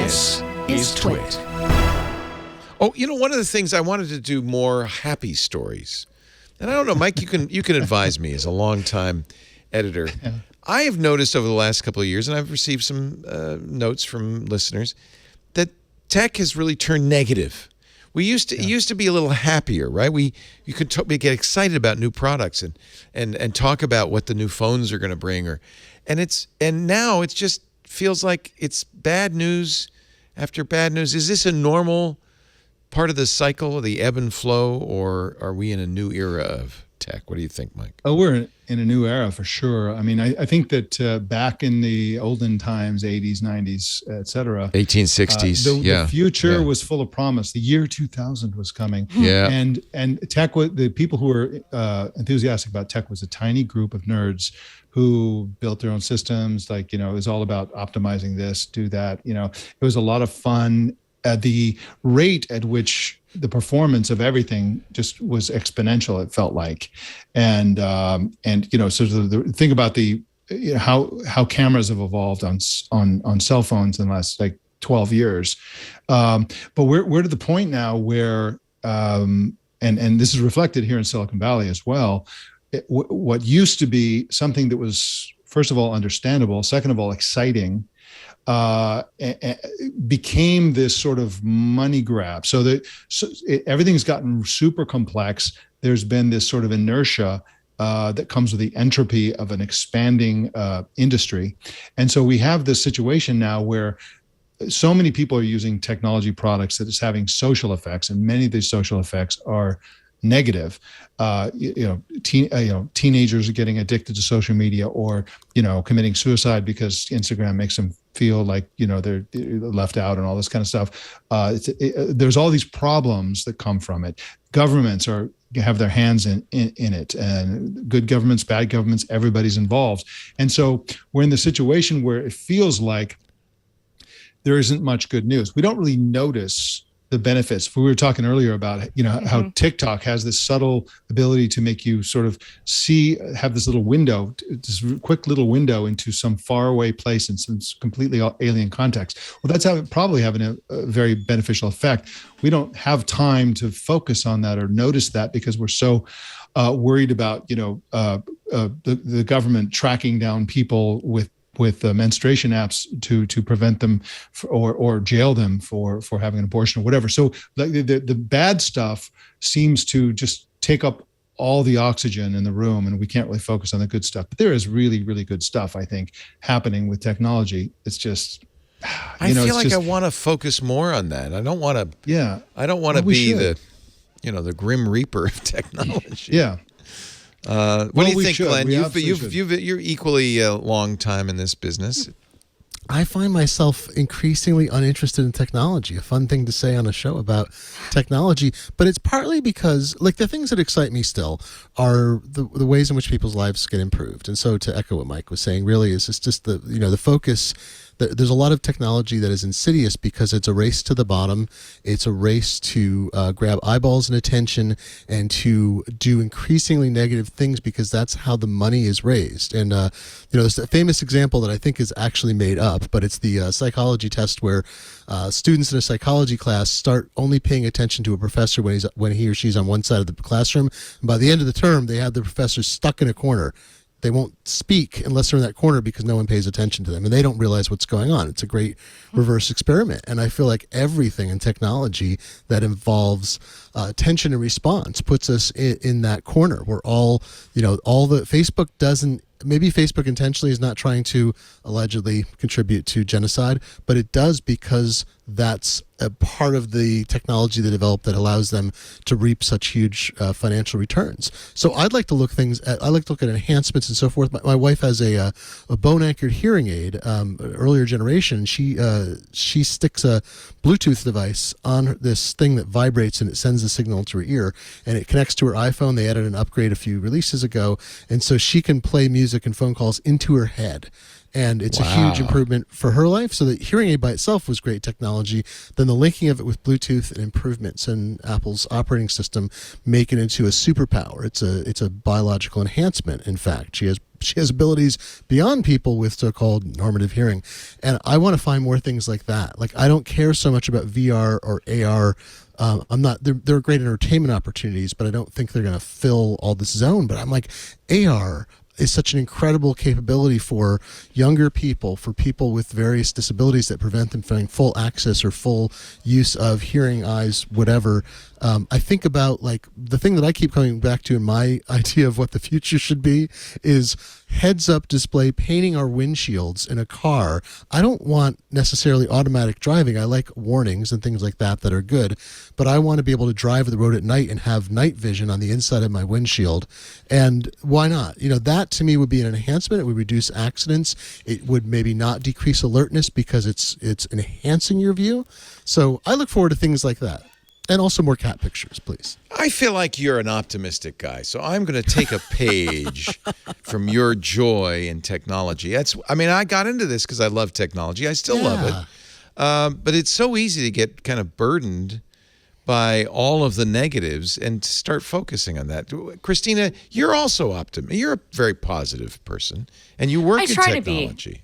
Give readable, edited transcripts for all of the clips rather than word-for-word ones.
This is TWiT. Oh, one of the things I wanted to do more happy stories. And I don't know, Mike, you can advise me as a longtime editor. Yeah. I have noticed over the last couple of years, and I've received some notes from listeners, that tech has really turned negative. It used to be a little happier, right? We get excited about new products and talk about what the new phones are going to bring, and now it just feels like it's bad news after bad news. Is this a normal part of the cycle, the ebb and flow, or are we in a new era of tech? What do you think, Mike? Oh, we're in a new era for sure. I mean, I think that back in the olden times, 80s, 90s, et cetera. 1860s, the future was full of promise. The year 2000 was coming. Yeah. And tech, the people who were enthusiastic about tech was a tiny group of nerds who built their own systems. Like, it was all about optimizing this, do that. It was a lot of fun. The rate at which the performance of everything just was exponential, it felt like. And so think about how cameras have evolved on cell phones in the last 12 years. But we're to the point now where, and this is reflected here in Silicon Valley as well, what used to be something that was, first of all, understandable, second of all, exciting, became this sort of money grab. So everything's gotten super complex. There's been this sort of inertia that comes with the entropy of an expanding industry. And so we have this situation now where so many people are using technology products that it's having social effects, and many of these social effects are negative. Teenagers are getting addicted to social media, or committing suicide because Instagram makes them feel like they're left out and all this kind of stuff. There's all these problems that come from it. Governments have their hands in it, and good governments, bad governments, everybody's involved. And so we're in the situation where it feels like there isn't much good news. We don't really notice the benefits. We were talking earlier about how TikTok has this subtle ability to make you sort of have this little window, this quick little window into some faraway place in some completely alien context. Well, that's probably having a very beneficial effect. We don't have time to focus on that or notice that because we're so worried about the government tracking down people with menstruation apps to prevent them or jail them for having an abortion or whatever. So the bad stuff seems to just take up all the oxygen in the room, and we can't really focus on the good stuff. But there is really, really good stuff, I think, happening with technology. It's just, I feel like I want to focus more on that. I don't want to. Yeah. I don't want to be the grim reaper of technology. Yeah. What do you think, Glenn? You're equally a long time in this business. I find myself increasingly uninterested in technology. A fun thing to say on a show about technology, but it's partly because, the things that excite me still are the ways in which people's lives get improved. And so, to echo what Mike was saying, really is just the focus. There's a lot of technology that is insidious because it's a race to the bottom. It's a race to grab eyeballs and attention and to do increasingly negative things because that's how the money is raised. And, there's a famous example that I think is actually made up, but it's the psychology test where students in a psychology class start only paying attention to a professor when he or she's on one side of the classroom. And by the end of the term, they have the professor stuck in a corner. They won't speak unless they're in that corner because no one pays attention to them, and they don't realize what's going on. It's a great reverse experiment. And I feel like everything in technology that involves attention and response puts us in that corner where all the Facebook doesn't. Maybe Facebook intentionally is not trying to allegedly contribute to genocide, but it does because that's a part of the technology they developed that allows them to reap such huge financial returns. So I like to look at enhancements and so forth. My wife has a bone anchored hearing aid, earlier generation. She sticks a Bluetooth device on this thing that vibrates and it sends a signal to her ear, and it connects to her iPhone. They added an upgrade a few releases ago, and so she can play music and phone calls into her head. And it's a huge improvement for her life. So the hearing aid by itself was great technology. Then the linking of it with Bluetooth and improvements in Apple's operating system make it into a superpower. It's a biological enhancement. In fact, she She has abilities beyond people with so-called normative hearing. And I want to find more things like that. Like, I don't care so much about VR or AR. They're great entertainment opportunities, but I don't think they're going to fill all this zone. But I'm like, AR is such an incredible capability for younger people, for people with various disabilities that prevent them from having full access or full use of hearing, eyes, whatever. I think about, like, the thing that I keep coming back to in my idea of what the future should be is heads-up display painting our windshields in a car. I don't want necessarily automatic driving. I like warnings and things like that are good, but I want to be able to drive the road at night and have night vision on the inside of my windshield. And why not? That to me would be an enhancement. It would reduce accidents. It would maybe not decrease alertness because it's enhancing your view. So I look forward to things like that. And also more cat pictures, please. I feel like you're an optimistic guy, so I'm going to take a page from your joy in technology. I got into this because I love technology. I still love it. But it's so easy to get kind of burdened by all of the negatives and to start focusing on that. Christina, you're also optimistic. You're a very positive person, and you work in technology.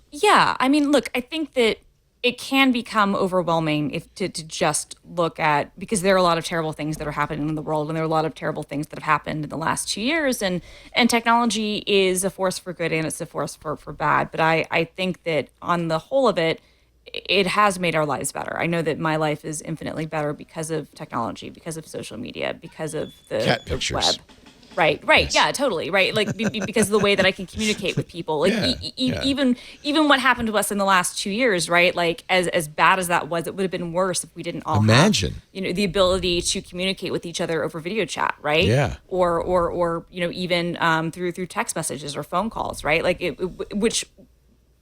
Yeah. I mean, look, I think that it can become overwhelming to just look at, because there are a lot of terrible things that are happening in the world, and there are a lot of terrible things that have happened in the last 2 years, and technology is a force for good and it's a force for bad. But I think that on the whole of it, it has made our lives better. I know that my life is infinitely better because of technology, because of social media, because of the web. Right. Yes. Yeah, totally. Right. Like because of the way that I can communicate with people, like even what happened to us in the last 2 years, right? Like as bad as that was, it would have been worse if we didn't all have, the ability to communicate with each other over video chat. Right. Yeah. Or even through text messages or phone calls. Right. Like which,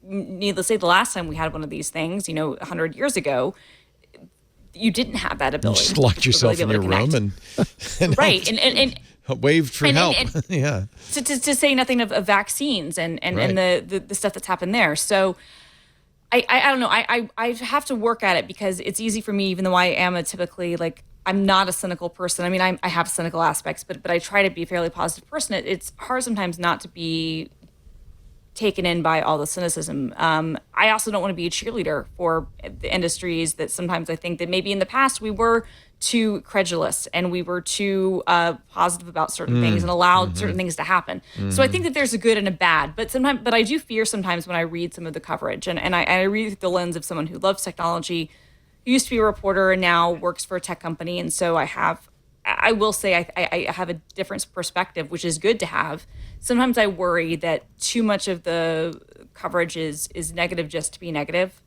needless to say, the last time we had one of these things, 100 years ago, you didn't have that ability. You just locked yourself in your room and right. And waved for help. Yeah. To say nothing of vaccines and the stuff that's happened there. So I don't know. I have to work at it because it's easy for me, even though I am I'm not a cynical person. I mean, I have cynical aspects, but I try to be a fairly positive person. It's hard sometimes not to be taken in by all the cynicism. I also don't want to be a cheerleader for the industries that sometimes I think that maybe in the past we were too credulous and we were too positive about certain things and allowed certain things to happen. So I think that there's a good and a bad, but I do fear sometimes when I read some of the coverage and I read through the lens of someone who loves technology, who used to be a reporter and now works for a tech company. And so I will say I have a different perspective, which is good to have. Sometimes I worry that too much of the coverage is negative just to be negative,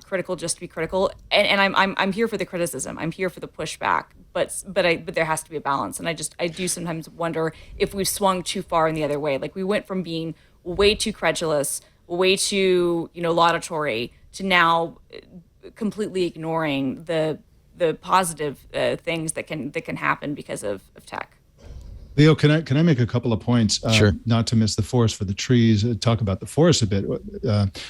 critical just to be critical, and I'm here for the criticism. I'm here for the pushback, but there has to be a balance. And I do sometimes wonder if we've swung too far in the other way. Like we went from being way too credulous, way too laudatory, to now completely ignoring the positive things that can happen because of tech. Leo, can I make a couple of points? Sure. Not to miss the forest for the trees. Talk about the forest a bit.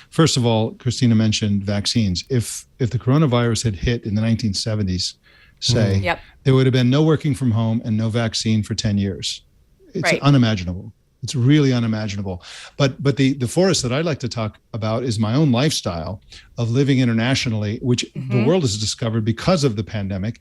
First of all, Christina mentioned vaccines. If the coronavirus had hit in the 1970s, say, there would have been no working from home and no vaccine for 10 years. It's unimaginable. It's really unimaginable. But the forest that I'd like to talk about is my own lifestyle of living internationally, which the world has discovered because of the pandemic.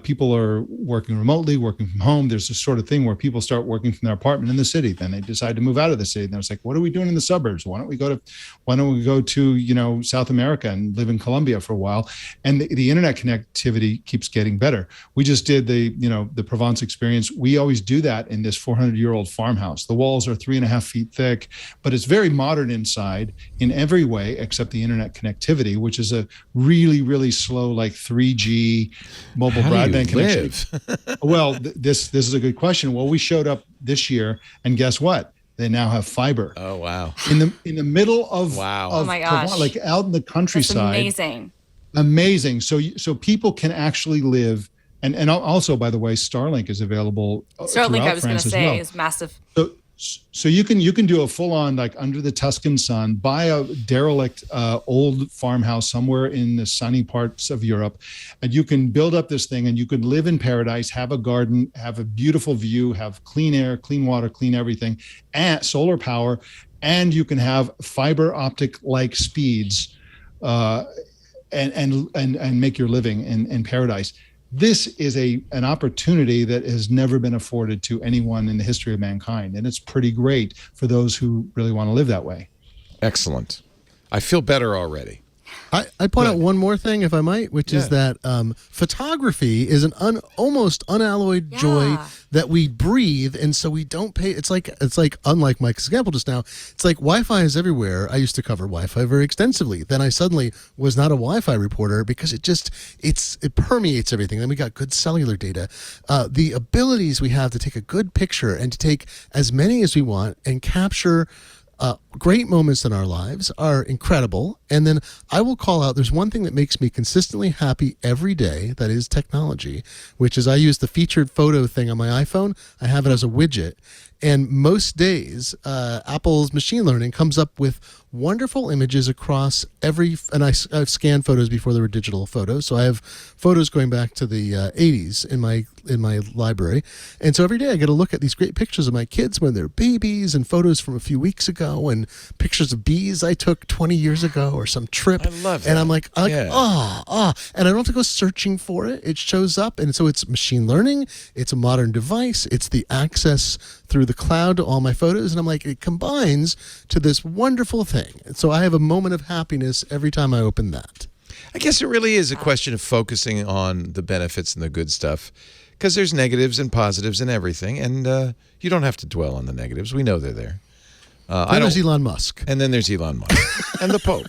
People are working remotely, working from home. There's this sort of thing where people start working from their apartment in the city. Then they decide to move out of the city. And it's like, what are we doing in the suburbs? Why don't we go to South America and live in Colombia for a while? And the internet connectivity keeps getting better. We just did the Provence experience. We always do that in this 400-year-old farmhouse. The walls are 3.5 feet thick, but it's very modern inside in every way except the internet connectivity, which is a really, really slow, like 3G mobile broadband connection. Well, this is a good question. Well, we showed up this year, and guess what? They now have fiber. Oh wow! In the middle of oh my gosh, like out in the countryside. That's amazing. So people can actually live. And also, by the way, Starlink is available. Starlink, I was going to say, well. is massive. So you can do a full on, like, under the Tuscan sun, buy a derelict old farmhouse somewhere in the sunny parts of Europe, and you can build up this thing, and you can live in paradise, have a garden, have a beautiful view, have clean air, clean water, clean everything, and solar power, and you can have fiber optic like speeds, and make your living in paradise. This is an opportunity that has never been afforded to anyone in the history of mankind. And it's pretty great for those who really want to live that way. Excellent. I feel better already. I point out one more thing, if I might, which is that photography is an almost unalloyed joy that we breathe, and so we don't pay. It's like unlike Mike's example just now. It's like Wi-Fi is everywhere. I used to cover Wi-Fi very extensively. Then I suddenly was not a Wi-Fi reporter because it permeates everything. Then we got good cellular data. The abilities we have to take a good picture and to take as many as we want and capture great moments in our lives are incredible. And then I will call out, there's one thing that makes me consistently happy every day, that is technology, which is I use the featured photo thing on my iPhone. I have it as a widget. And most days, Apple's machine learning comes up with wonderful images across and I've scanned photos before there were digital photos. So I have photos going back to the 80s in my library. And so every day I get to look at these great pictures of my kids when they're babies, and photos from a few weeks ago, and pictures of bees I took 20 years ago, or some trip. I love that. And I'm like, and I don't have to go searching for it. It shows up. And so it's machine learning. It's a modern device. It's the access through the cloud to all my photos. And I'm like, it combines to this wonderful thing. And so I have a moment of happiness every time I open that. I guess it really is a question of focusing on the benefits and the good stuff, because there's negatives and positives and everything, and you don't have to dwell on the negatives. We know they're there. Then there's Elon Musk. And then there's Elon Musk and the Pope.